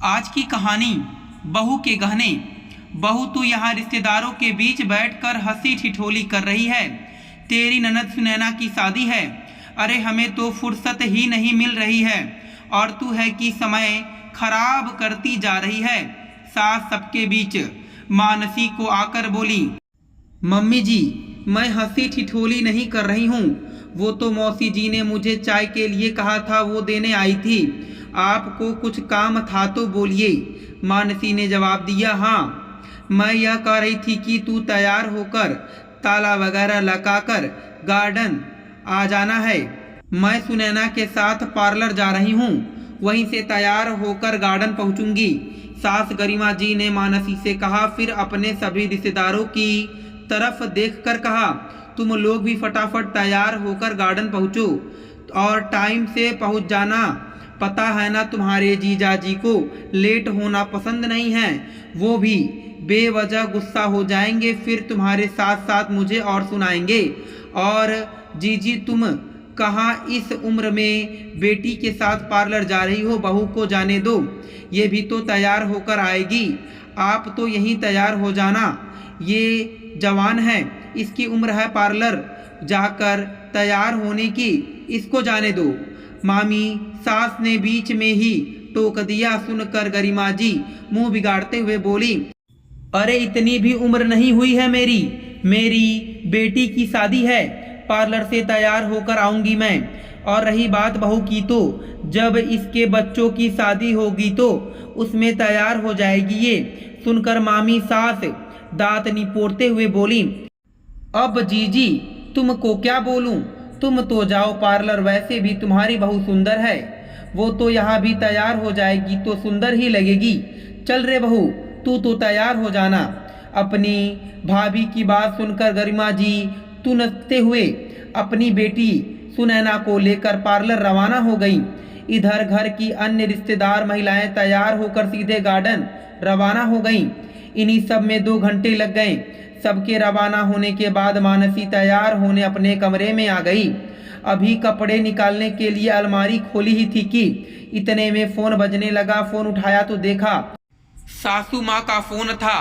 आज की कहानी बहू के गहने। बहू तू यहाँ रिश्तेदारों के बीच बैठकर हंसी ठिठोली कर रही है। तेरी ननद सुनैना की शादी है। अरे हमें तो फुर्सत ही नहीं मिल रही है और तू है कि समय खराब करती जा रही है। सास सबके बीच मानसी को आकर बोली, मम्मी जी मैं हंसी ठिठोली नहीं कर रही हूँ, वो तो मौसी जी ने मुझे चाय के लिए कहा था, वो देने आई थी। आपको कुछ काम था तो बोलिए। मानसी ने जवाब दिया, हाँ मैं यह कह रही थी कि तू तैयार होकर ताला वगैरह लगाकर गार्डन आ जाना है। मैं सुनैना के साथ पार्लर जा रही हूँ, वहीं से तैयार होकर गार्डन पहुँचूंगी। सास गरिमा जी ने मानसी से कहा, फिर अपने सभी रिश्तेदारों की तरफ देखकर कहा, तुम लोग भी फटाफट तैयार होकर गार्डन पहुँचो और टाइम से पहुँच जाना। पता है ना तुम्हारे जीजा जी को लेट होना पसंद नहीं है, वो भी बेवजह गुस्सा हो जाएंगे, फिर तुम्हारे साथ साथ मुझे और सुनाएंगे। और जीजी तुम कहाँ इस उम्र में बेटी के साथ पार्लर जा रही हो, बहू को जाने दो, ये भी तो तैयार होकर आएगी। आप तो यहीं तैयार हो जाना, ये जवान है, इसकी उम्र है पार्लर जाकर तैयार होने की, इसको जाने दो। मामी सास ने बीच में ही टोक दिया। सुनकर गरिमा जी मुंह बिगाड़ते हुए बोली, अरे इतनी भी उम्र नहीं हुई है मेरी बेटी की शादी है, पार्लर से तैयार होकर आऊंगी मैं। और रही बात बहू की, तो जब इसके बच्चों की शादी होगी तो उसमें तैयार हो जाएगी ये। सुनकर मामी सास दांत निपोड़ते हुए बोली, अब जीजी तुमको क्या बोलूं, तुम तो जाओ पार्लर, वैसे भी तुम्हारी बहू सुंदर है, वो तो यहाँ भी तैयार हो जाएगी तो सुंदर ही लगेगी। चल रे बहू तू तो तैयार हो जाना। अपनी भाभी की बात सुनकर गरिमा जी तुनकते हुए अपनी बेटी सुनैना को लेकर पार्लर रवाना हो गई। इधर घर की अन्य रिश्तेदार महिलाएं तैयार होकर सीधे गार्डन रवाना हो गईं। इन्हीं सब में 2 घंटे लग गए। सबके रवाना होने के बाद मानसी तैयार होने अपने कमरे में आ गई। अभी कपड़े निकालने के लिए अलमारी खोली ही थी कि इतने में फोन बजने लगा। फोन उठाया तो देखा सासू माँ का फोन था।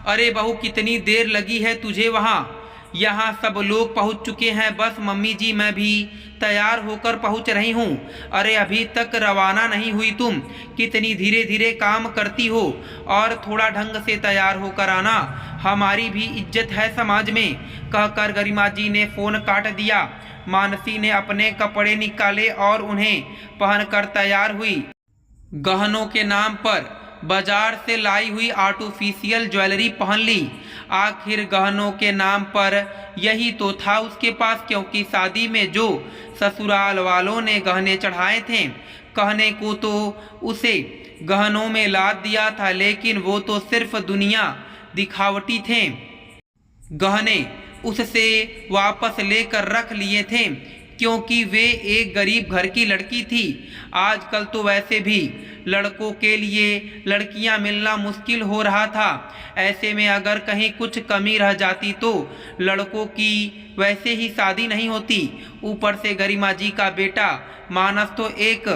अरे बहू कितनी देर लगी है तुझे वहाँ, यहाँ सब लोग पहुँच चुके हैं, बस मम्मी जी मैं भी तैयार होकर पहुँच रही हूँ। अरे अभी तक रवाना नहीं हुई तुम, कितनी धीरे धीरे काम करती हो, और थोड़ा ढंग से तैयार होकर आना, हमारी भी इज्जत है समाज में। कहकर गरिमा जी ने फ़ोन काट दिया। मानसी ने अपने कपड़े निकाले और उन्हें पहनकर तैयार हुई। गहनों के नाम पर बाजार से लाई हुई आर्टिफिशियल ज्वेलरी पहन ली। आखिर गहनों के नाम पर यही तो था उसके पास, क्योंकि शादी में जो ससुराल वालों ने गहने चढ़ाए थे, कहने को तो उसे गहनों में लाद दिया था, लेकिन वो तो सिर्फ दुनिया दिखावटी थे। गहने उससे वापस लेकर रख लिए थे, क्योंकि वे एक गरीब घर की लड़की थी। आजकल तो वैसे भी लड़कों के लिए लड़कियां मिलना मुश्किल हो रहा था। ऐसे में अगर कहीं कुछ कमी रह जाती तो लड़कों की वैसे ही शादी नहीं होती। ऊपर से गरिमा जी का बेटा मानस तो एक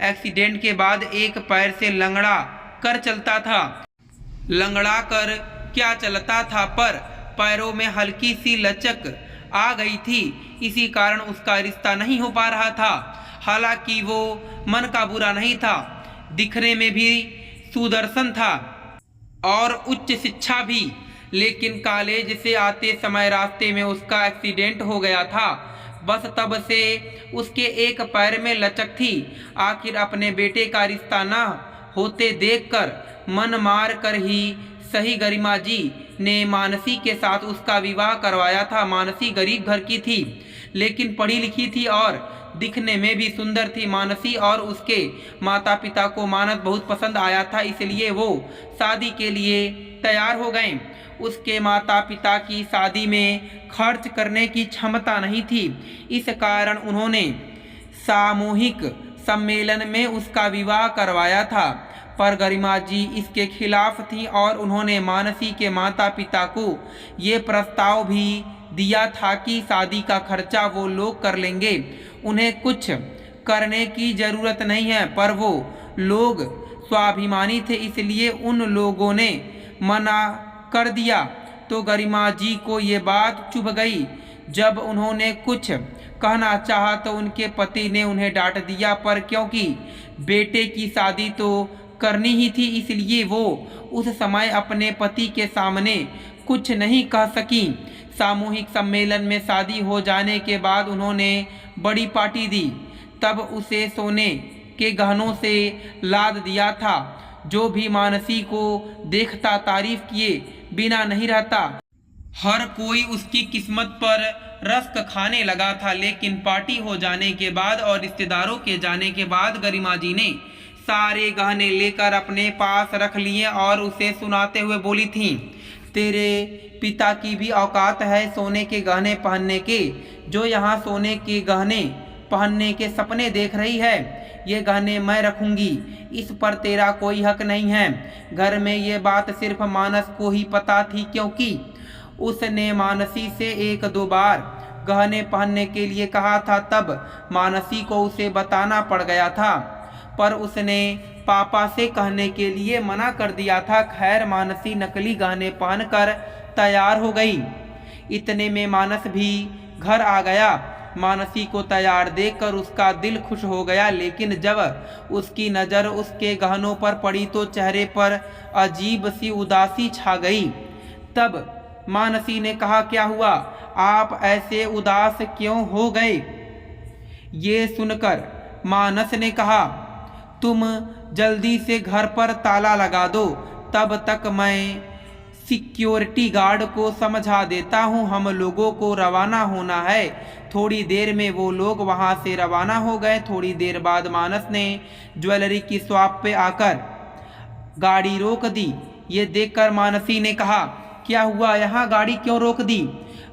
एक्सीडेंट के बाद एक पैर से लंगड़ा कर चलता था। लंगड़ा कर क्या चलता था, पर पैरों में हल्की सी लचक आ गई थी, इसी कारण उसका रिश्ता नहीं हो पा रहा था। हालांकि वो मन का बुरा नहीं था, दिखने में भी सुदर्शन था और उच्च शिक्षा भी, लेकिन कॉलेज से आते समय रास्ते में उसका एक्सीडेंट हो गया था। बस तब से उसके एक पैर में लचक थी। आखिर अपने बेटे का रिश्ता न होते देखकर मन मार कर ही सही गरिमा जी ने मानसी के साथ उसका विवाह करवाया था। मानसी गरीब घर की थी, लेकिन पढ़ी लिखी थी और दिखने में भी सुंदर थी। मानसी और उसके माता पिता को मानस बहुत पसंद आया था, इसलिए वो शादी के लिए तैयार हो गए। उसके माता पिता की शादी में खर्च करने की क्षमता नहीं थी, इस कारण उन्होंने सामूहिक सम्मेलन में उसका विवाह करवाया था। पर गरिमा जी इसके खिलाफ थी और उन्होंने मानसी के माता पिता को ये प्रस्ताव भी दिया था कि शादी का खर्चा वो लोग कर लेंगे, उन्हें कुछ करने की ज़रूरत नहीं है। पर वो लोग स्वाभिमानी थे, इसलिए उन लोगों ने मना कर दिया। तो गरिमा जी को ये बात चुभ गई। जब उन्होंने कुछ कहना चाहा तो उनके पति ने उन्हें डांट दिया, पर क्योंकि बेटे की शादी तो करनी ही थी, इसलिए वो उस समय अपने पति के सामने कुछ नहीं कह सकी। सामूहिक सम्मेलन में शादी हो जाने के बाद उन्होंने बड़ी पार्टी दी। तब उसे सोने के गहनों से लाद दिया था। जो भी मानसी को देखता तारीफ किए बिना नहीं रहता। हर कोई उसकी किस्मत पर रस्क खाने लगा था। लेकिन पार्टी हो जाने के बाद और रिश्तेदारों के जाने के बाद गरिमा जी ने सारे गहने लेकर अपने पास रख लिए और उसे सुनाते हुए बोली थीं, तेरे पिता की भी औकात है सोने के गहने पहनने के। जो यहाँ सोने के गहने पहनने के सपने देख रही है, ये गहने मैं रखूंगी, इस पर तेरा कोई हक नहीं है। घर में ये बात सिर्फ मानस को ही पता थी, क्योंकि उसने मानसी से 1-2 बार गहने पहनने के लिए कहा था। तब मानसी को उसे बताना पड़ गया था, पर उसने पापा से कहने के लिए मना कर दिया था। खैर, मानसी नकली गहने पहनकर तैयार हो गई। इतने में मानस भी घर आ गया। मानसी को तैयार देखकर उसका दिल खुश हो गया, लेकिन जब उसकी नज़र उसके गहनों पर पड़ी तो चेहरे पर अजीब सी उदासी छा गई। तब मानसी ने कहा, क्या हुआ, आप ऐसे उदास क्यों हो गए? ये सुनकर मानस ने कहा, तुम जल्दी से घर पर ताला लगा दो, तब तक मैं सिक्योरिटी गार्ड को समझा देता हूँ। हम लोगों को रवाना होना है। थोड़ी देर में वो लोग वहाँ से रवाना हो गए। थोड़ी देर बाद मानस ने ज्वेलरी की शॉप पे आकर गाड़ी रोक दी। ये देखकर मानसी ने कहा, क्या हुआ, यहाँ गाड़ी क्यों रोक दी?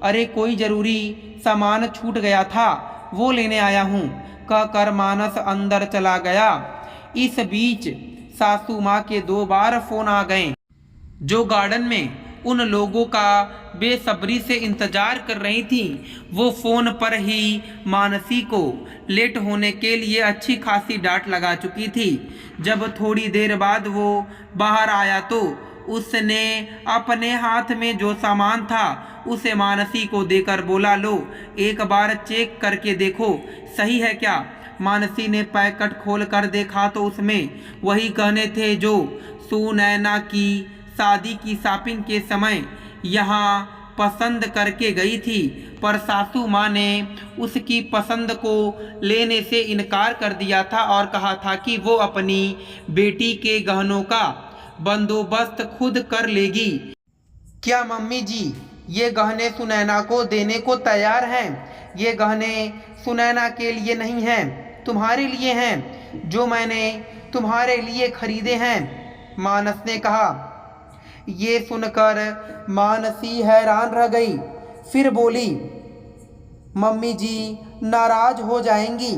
अरे कोई ज़रूरी सामान छूट गया था, वो लेने आया हूँ, कहकर मानस अंदर चला गया। इस बीच सासू माँ के 2 बार फ़ोन आ गए, जो गार्डन में उन लोगों का बेसब्री से इंतजार कर रही थी। वो फ़ोन पर ही मानसी को लेट होने के लिए अच्छी खासी डांट लगा चुकी थी। जब थोड़ी देर बाद वो बाहर आया तो उसने अपने हाथ में जो सामान था उसे मानसी को देकर बोला, लो एक बार चेक करके देखो सही है क्या। मानसी ने पैकेट खोल कर देखा तो उसमें वही गहने थे जो सुनैना की शादी की शॉपिंग के समय यहाँ पसंद करके गई थी, पर सासू माँ ने उसकी पसंद को लेने से इनकार कर दिया था और कहा था कि वो अपनी बेटी के गहनों का बंदोबस्त खुद कर लेगी। क्या मम्मी जी ये गहने सुनैना को देने को तैयार हैं? ये गहने सुनैना के लिए नहीं हैं, तुम्हारे लिए हैं, जो मैंने तुम्हारे लिए खरीदे हैं, मानस ने कहा। ये सुनकर मानसी हैरान रह गई। फिर बोली, मम्मी जी नाराज हो जाएंगी,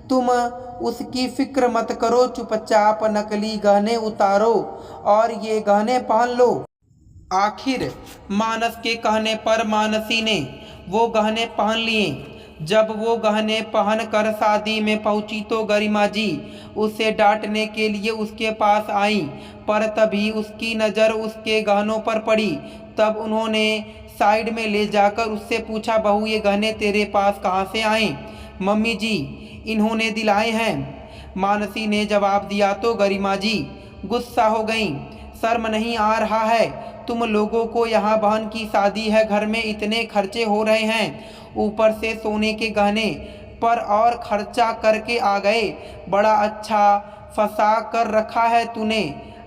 तुम उसकी फिक्र मत करो, चुपचाप नकली गहने उतारो और ये गहने पहन लो। आखिर मानस के कहने पर मानसी ने वो गहने पहन लिए। जब वो गहने पहनकर शादी में पहुंची तो गरिमा जी उसे डांटने के लिए उसके पास आई, पर तभी उसकी नज़र उसके गहनों पर पड़ी। तब उन्होंने साइड में ले जाकर उससे पूछा, बहू ये गहने तेरे पास कहाँ से आए? मम्मी जी इन्होंने दिलाए हैं, मानसी ने जवाब दिया। तो गरिमा जी गुस्सा हो गईं। शर्म नहीं आ रहा है तुम लोगों को? यहाँ बहन की शादी है, घर में इतने खर्चे हो रहे हैं, ऊपर से सोने के गहने पर और खर्चा करके आ गए। बड़ा अच्छा फंसा कर रखा है तूने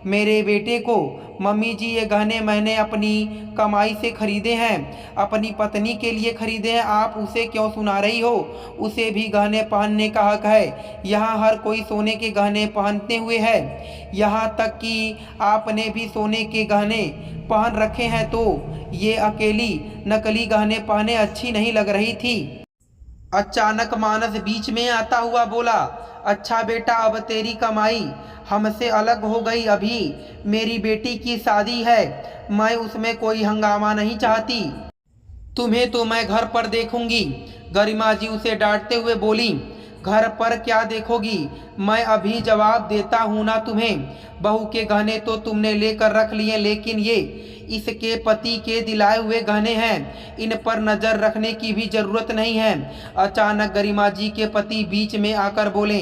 मेरे बेटे को। मम्मी जी ये गहने मैंने अपनी कमाई से खरीदे हैं, अपनी पत्नी के लिए खरीदे हैं, आप उसे क्यों सुना रही हो? उसे भी गहने पहनने का हक है। यहाँ हर कोई सोने के गहने पहनते हुए है, यहाँ तक कि आपने भी सोने के गहने पहन रखे हैं, तो ये अकेली नकली गहने पहने अच्छी नहीं लग रही थी। अचानक मानस बीच में आता हुआ बोला, अच्छा बेटा अब तेरी कमाई हमसे अलग हो गई, अभी मेरी बेटी की शादी है, मैं उसमें कोई हंगामा नहीं चाहती, तुम्हें तो मैं घर पर देखूंगी। गरिमा जी उसे डांटते हुए बोली, घर पर क्या देखोगी? मैं अभी जवाब देता हूँ ना तुम्हें। बहू के गहने तो तुमने लेकर रख लिए, लेकिन ये इसके पति के दिलाए हुए गहने हैं, इन पर नजर रखने की भी जरूरत नहीं है। अचानक गरिमा जी के पति बीच में आकर बोले।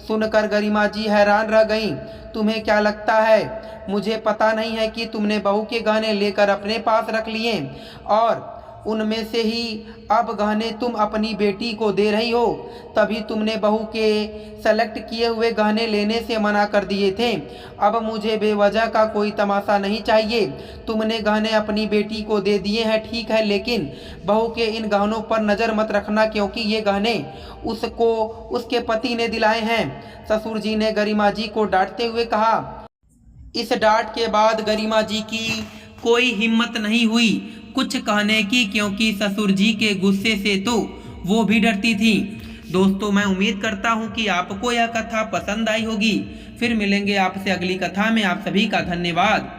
सुनकर गरिमा जी हैरान रह गईं। तुम्हें क्या लगता है मुझे पता नहीं है कि तुमने बहू के गहने लेकर अपने पास रख लिए और उनमें से ही अब गहने तुम अपनी बेटी को दे रही हो? तभी तुमने बहू के सेलेक्ट किए हुए गहने लेने से मना कर दिए थे। अब मुझे बेवजह का कोई तमाशा नहीं चाहिए। तुमने गहने अपनी बेटी को दे दिए हैं ठीक है, लेकिन बहू के इन गहनों पर नज़र मत रखना, क्योंकि ये गहने उसको उसके पति ने दिलाए हैं। ससुर जी ने गरिमा जी को डांटते हुए कहा। इस डांट के बाद गरिमा जी की कोई हिम्मत नहीं हुई कुछ कहने की, क्योंकि ससुर जी के गुस्से से तो वो भी डरती थी। दोस्तों, मैं उम्मीद करता हूँ कि आपको यह कथा पसंद आई होगी। फिर मिलेंगे आपसे अगली कथा में। आप सभी का धन्यवाद।